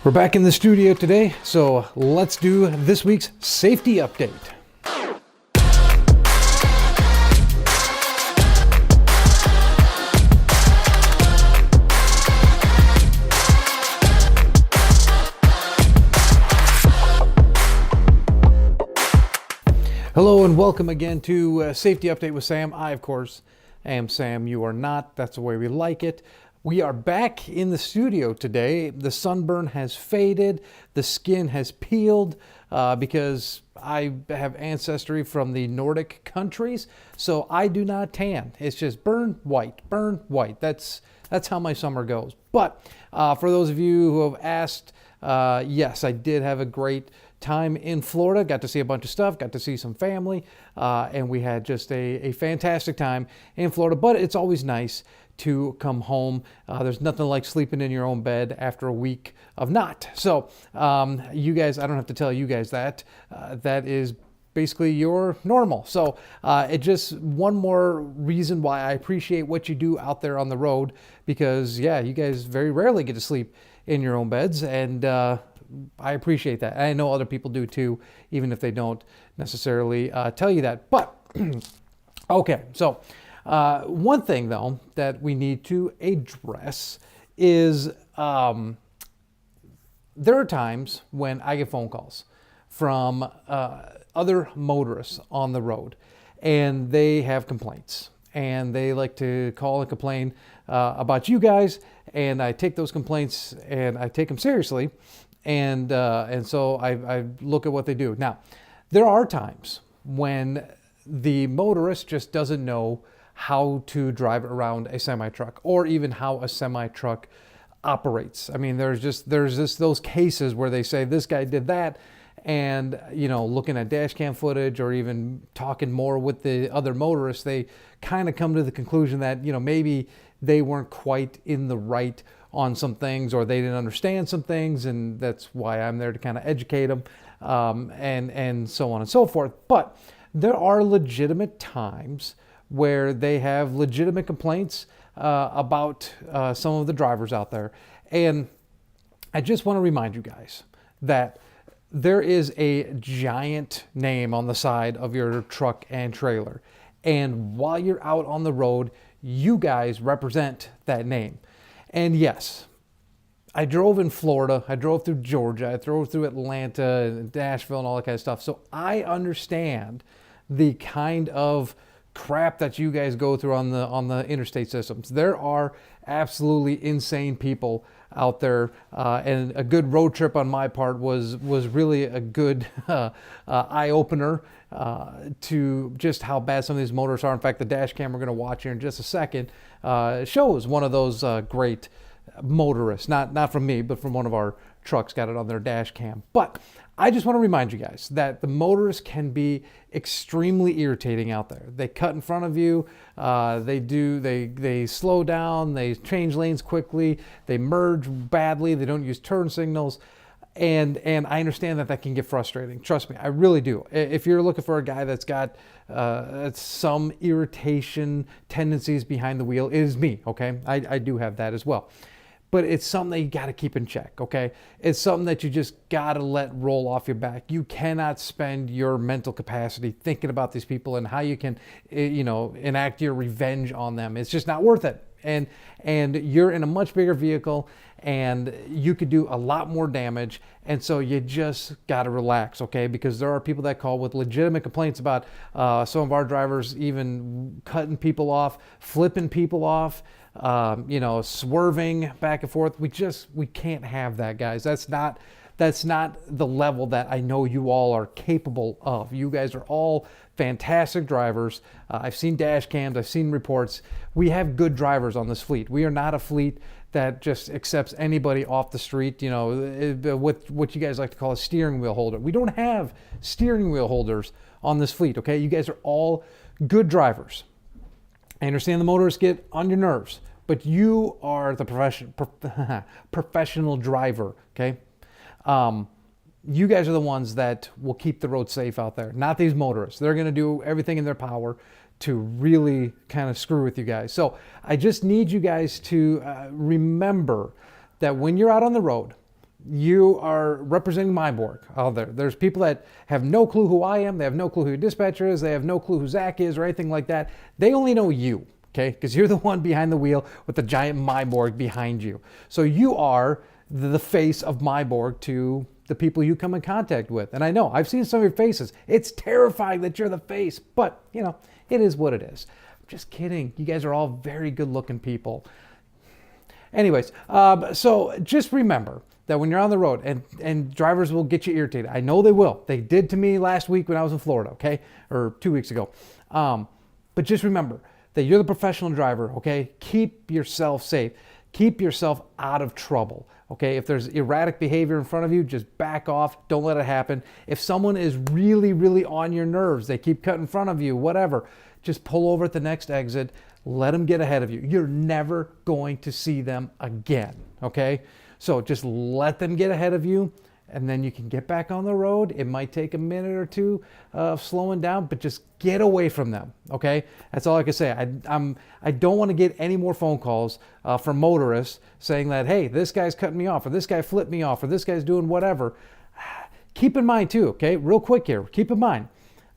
We're back in the studio today, so let's do this week's safety update. Hello and welcome again to Safety Update with Sam. I, of course, am Sam. You are not. That's the way we like it. We are back in the studio today. The sunburn has faded. The skin has peeled because I have ancestry from the Nordic countries, so I do not tan. It's just burn white, burn white. That's how my summer goes. But for those of you who have asked, yes, I did have a great time in Florida. Got to see a bunch of stuff, got to see some family, and we had just a fantastic time in Florida. But it's always nice to come home. There's nothing like sleeping in your own bed after a week of not. So you guys, I don't have to tell you guys that. That is basically your normal. So it just one more reason why I appreciate what you do out there on the road, because yeah, you guys very rarely get to sleep in your own beds, and I appreciate that. I know other people do too, even if they don't necessarily tell you that. But okay, so one thing though that we need to address is there are times when I get phone calls from other motorists on the road, and they have complaints, and they like to call and complain about you guys, and I take those complaints and I take them seriously, and so I look at what they do. Now, there are times when the motorist just doesn't know how to drive around a semi-truck, or even how a semi-truck operates. I mean, there's just those cases where they say this guy did that, and looking at dash cam footage or even talking more with the other motorists, they kind of come to the conclusion that maybe they weren't quite in the right on some things, or they didn't understand some things, and that's why I'm there to kind of educate them, and so on and so forth. But there are legitimate times where they have legitimate complaints about some of the drivers out there. And I just want to remind you guys that there is a giant name on the side of your truck and trailer. And while you're out on the road, you guys represent that name. And yes, I drove in Florida, I drove through Georgia, I drove through Atlanta and Nashville and all that kind of stuff. So I understand the kind of crap that you guys go through on the interstate systems. There are absolutely insane people out there, and a good road trip on my part was really a good eye-opener to just how bad some of these motors are. In fact, the dash cam we're going to watch here in just a second shows one of those great motorists, not from me, but from one of our trucks, got it on their dash cam. But I just want to remind you guys that the motorists can be extremely irritating out there. They cut in front of you, they slow down, they change lanes quickly, they merge badly, they don't use turn signals, and I understand that can get frustrating. Trust me, I really do. If you're looking for a guy that's got some irritation tendencies behind the wheel, it is me, okay? I do have that as well. But it's something that you got to keep in check, okay? It's something that you just got to let roll off your back. You cannot spend your mental capacity thinking about these people and how you can, enact your revenge on them. It's just not worth it. And you're in a much bigger vehicle, and you could do a lot more damage. And so you just got to relax, okay? Because there are people that call with legitimate complaints about some of our drivers even cutting people off, flipping people off, swerving back and forth. We can't have that, guys. That's not the level that I know you all are capable of. You guys are all fantastic drivers. I've seen dash cams, I've seen reports. We have good drivers on this fleet. We are not a fleet that just accepts anybody off the street, with what you guys like to call a steering wheel holder. We don't have steering wheel holders on this fleet, okay? You guys are all good drivers. I understand the motorists get on your nerves, but you are the professional driver, okay? You guys are the ones that will keep the road safe out there, not these motorists. They're going to do everything in their power to really kind of screw with you guys. So I just need you guys to remember that when you're out on the road, you are representing Meiborg out there. There's people that have no clue who I am. They have no clue who your dispatcher is. They have no clue who Zach is or anything like that. They only know you, okay? Because you're the one behind the wheel with the giant Meiborg behind you. So you are the face of Meiborg to the people you come in contact with. And I know, I've seen some of your faces. It's terrifying that you're the face, but you know, it is what it is. I'm just kidding. You guys are all very good looking people. Anyways, so just remember that when you're on the road, and drivers will get you irritated. I know they will. They did to me last week when I was in Florida, okay? Or 2 weeks ago. But just remember that you're the professional driver, okay? Keep yourself safe. Keep yourself out of trouble, okay? If there's erratic behavior in front of you, just back off. Don't let it happen. If someone is really, really on your nerves, they keep cutting in front of you, whatever, just pull over at the next exit. Let them get ahead of you. You're never going to see them again, okay? So just let them get ahead of you, and then you can get back on the road. It might take a minute or two of slowing down, but just get away from them, okay? That's all I can say. I don't want to get any more phone calls from motorists saying that, hey, this guy's cutting me off, or this guy flipped me off, or this guy's doing whatever. Keep in mind too, okay, real quick here, keep in mind,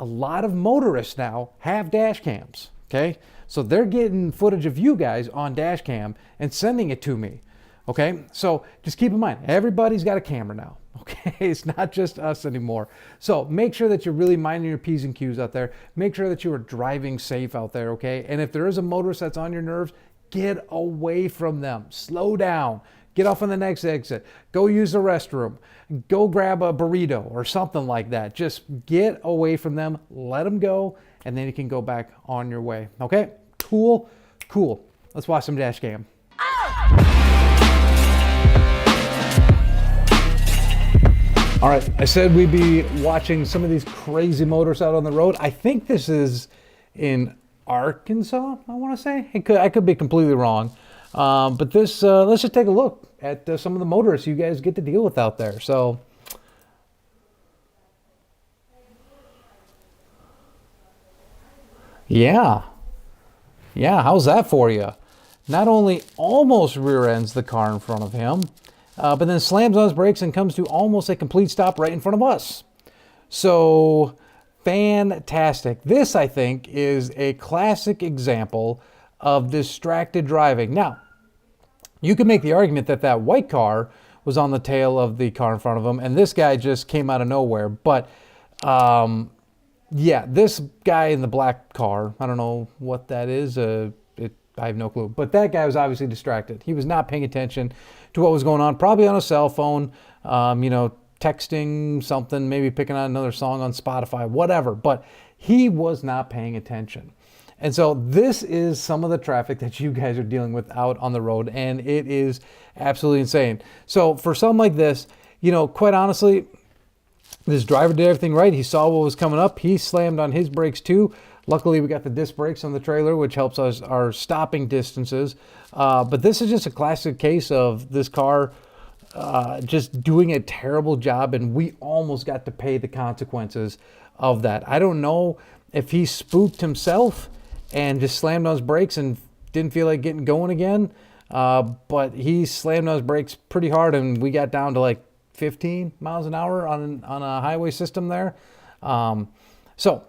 a lot of motorists now have dash cams, okay? So they're getting footage of you guys on dash cam and sending it to me. Okay, so just keep in mind, everybody's got a camera now. Okay, it's not just us anymore. So make sure that you're really minding your P's and Q's out there. Make sure that you are driving safe out there, okay? And if there is a motorist that's on your nerves, get away from them. Slow down. Get off on the next exit. Go use the restroom. Go grab a burrito or something like that. Just get away from them. Let them go, and then you can go back on your way. Okay? Cool. Cool. Let's watch some dash cam. All right, I said we'd be watching some of these crazy motorists out on the road. I think this is in Arkansas, I want to say. I could be completely wrong. But this, let's just take a look at some of the motorists you guys get to deal with out there. So, yeah, how's that for you? Not only almost rear ends the car in front of him, but then slams on his brakes and comes to almost a complete stop right in front of us. So fantastic. This, I think, is a classic example of distracted driving. Now, you can make the argument that that white car was on the tail of the car in front of him, and this guy just came out of nowhere. But yeah, this guy in the black car, I don't know what that is. I have no clue. But that guy was obviously distracted. He was not paying attention to what was going on, probably on a cell phone, you know, texting something, maybe picking out another song on Spotify, whatever. But he was not paying attention. And so this is some of the traffic that you guys are dealing with out on the road, and it is absolutely insane. So for something like this, you know, quite honestly, this driver did everything right. He saw what was coming up. He slammed on his brakes too. Luckily, we got the disc brakes on the trailer, which helps us our stopping distances. But this is just a classic case of this car just doing a terrible job, and we almost got to pay the consequences of that. I don't know if he spooked himself and just slammed on his brakes and didn't feel like getting going again, but he slammed on his brakes pretty hard, and we got down to like 15 miles an hour on a highway system there. So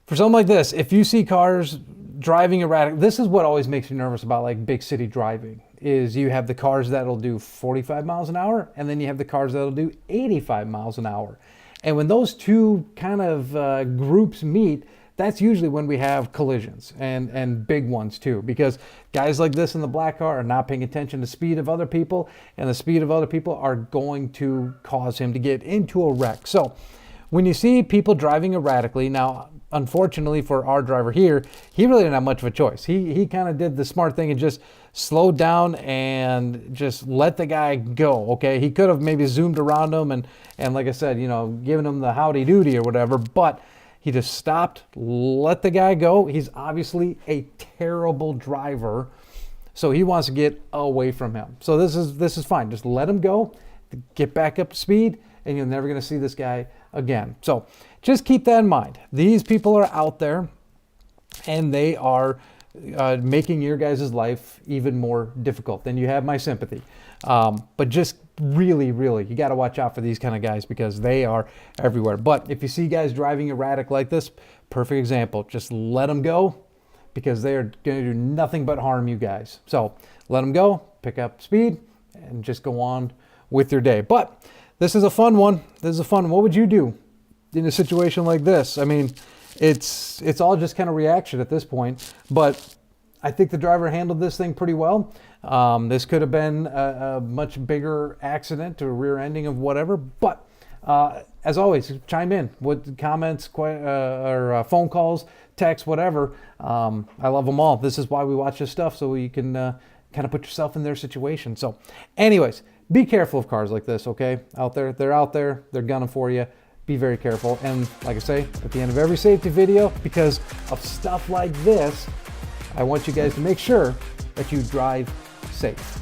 for something like this, if you see cars driving erratic, this is what always makes me nervous about like big city driving, is you have the cars that'll do 45 miles an hour, and then you have the cars that'll do 85 miles an hour. And when those two kind of groups meet, that's usually when we have collisions, and big ones too, because guys like this in the black car are not paying attention to the speed of other people, and the speed of other people are going to cause him to get into a wreck. So when you see people driving erratically, now, unfortunately for our driver here, he really didn't have much of a choice. He kind of did the smart thing and just slowed down and just let the guy go, okay? He could have maybe zoomed around him and like I said, you know, given him the howdy doody or whatever, but he just stopped, let the guy go. He's obviously a terrible driver, so he wants to get away from him. So this is fine. Just let him go, get back up to speed, and you're never going to see this guy again. So just keep that in mind. These people are out there, and they are making your guys' life even more difficult, then you have my sympathy. But just really, you got to watch out for these kind of guys because they are everywhere. But if you see guys driving erratic like this, perfect example. Just let them go because they are going to do nothing but harm you guys. So let them go, pick up speed, and just go on with your day. But this is a fun one. This is a fun one. What would you do in a situation like this? I mean, it's all just kind of reaction at this point, but I think the driver handled this thing pretty well. This could have been a much bigger accident or rear ending of whatever, but as always, chime in with comments or phone calls, text, whatever. I love them all. This is why we watch this stuff, so you can kind of put yourself in their situation. So anyways, be careful of cars like this, okay? They're out there, they're gunning for you. Be very careful. And like I say, at the end of every safety video, because of stuff like this, I want you guys to make sure that you drive safe.